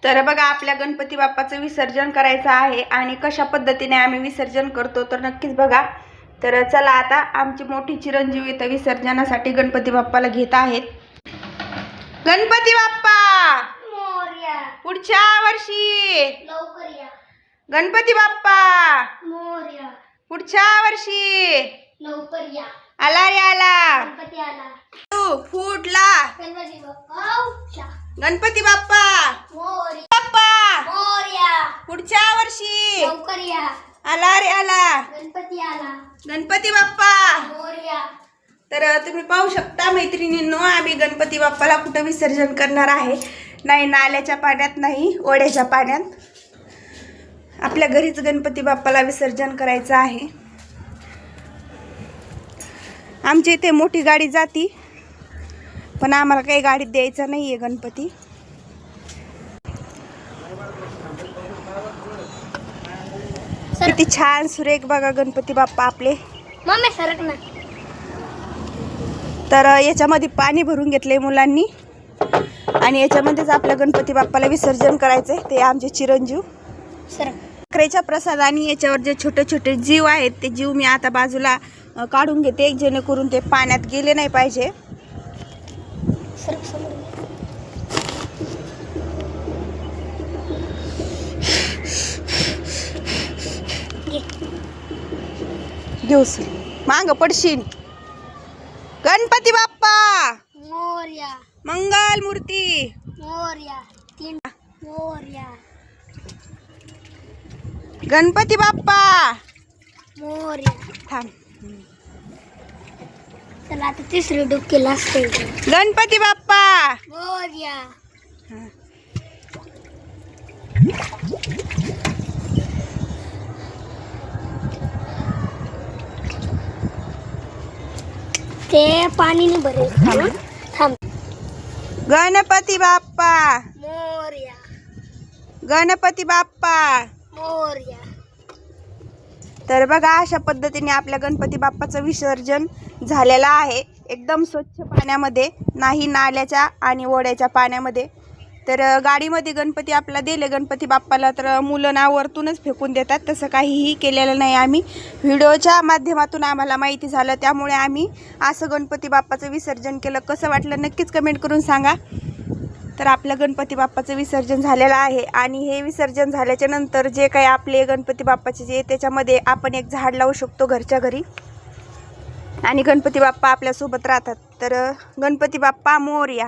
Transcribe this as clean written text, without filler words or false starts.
तर बघा आपल्या गणपती बाप्पाचं विसर्जन करायचं आहे आणि कशा पद्धतीने आम्ही विसर्जन करतो तर नक्कीच बघा। तर चला आता आमची मोठी चिरंजीव इथं विसर्जनासाठी गणपती बाप्पाला घेत आहेत। गणपती बाप्पा मोरया, पुढच्या वर्षी लवकर या। गणपती बाप्पा मोरया, पुढच्या वर्षी लवकर या। आला रे आला, गणपती आला। फुटला गणपती बाप्पा, गणपती बाप्पा मोरया, बाप्पा मोरया, पुढच्या वर्षी लवकर या। आला रे आला, गणपती आला। गणपती बाप्पा। मोरया। तर तुम्ही पाहू शकता मैत्रिणींनो, आम्ही गणपती बाप्पाला कुठं विसर्जन करणार आहे, नाही नाल्याच्या पाण्यात नाही ओढ्याच्या पाण्यात। आपल्या घरीच गणपती बाप्पाला विसर्जन करायचं आहे। आमच्या इथे मोठी गाडी जाती पण आम्हाला काही गाडीत द्यायचा नाही आहे गणपती। किती छान सुरेख बघा गणपती बाप्पा आपले। मम्मी सरक ना। तर याच्यामध्ये पाणी भरून घेतले मुलांनी आणि याच्यामध्येच आपल्या गणपती बाप्पाला विसर्जन करायचंय। ते आमचे चिरंजीव साखरेच्या प्रसादाने याच्यावर जे छोटे छोटे जीव आहेत ते जीव मी आता बाजूला काढून घेते, जेणेकरून ते पाण्यात गेले नाही पाहिजे। घेऊस मांग पडशील। गणपती बाप्पा मोरया, मंगल मूर्ती मोरया, तीन मोरया, गणपती बाप्पा मोरया। थांब। चला आता तिसरी डुबकी लागते। गणपती बाप्पा मोरया। ते पाणी नाही भरेल। थांब। गणपती बाप्पा मोरया, गणपती बाप्पा। मोरया। तर बघा अशा पद्धतीने आपल्या गणपती बाप्पाचं विसर्जन झालेलं आहे, एकदम स्वच्छ पाण्यामध्ये, नाही नाल्याच्या आणि ओढ्याच्या पाण्यामध्ये। तर गाडीमध्ये गणपती आपला दिले गणपती बाप्पाला तर मुलं ना वरतूनच फेकून देतात, तसं काहीही केलेलं नाही आम्ही। व्हिडिओच्या माध्यमातून आम्हाला माहिती झालं, त्यामुळे आम्ही असं गणपती बाप्पाचं विसर्जन केलं। कसं वाटलं नक्कीच कमेंट करून सांगा। तर आपल्या गणपती बाप्पाचं विसर्जन झालेलं आहे आणि हे विसर्जन झाल्याच्या नंतर जे काही आपले गणपती बाप्पाचे जे त्याच्यामध्ये आपण एक झाड लावू शकतो घरच्या घरी आणि गणपती बाप्पा आपल्यासोबत राहतात। तर गणपती बाप्पा मोरया।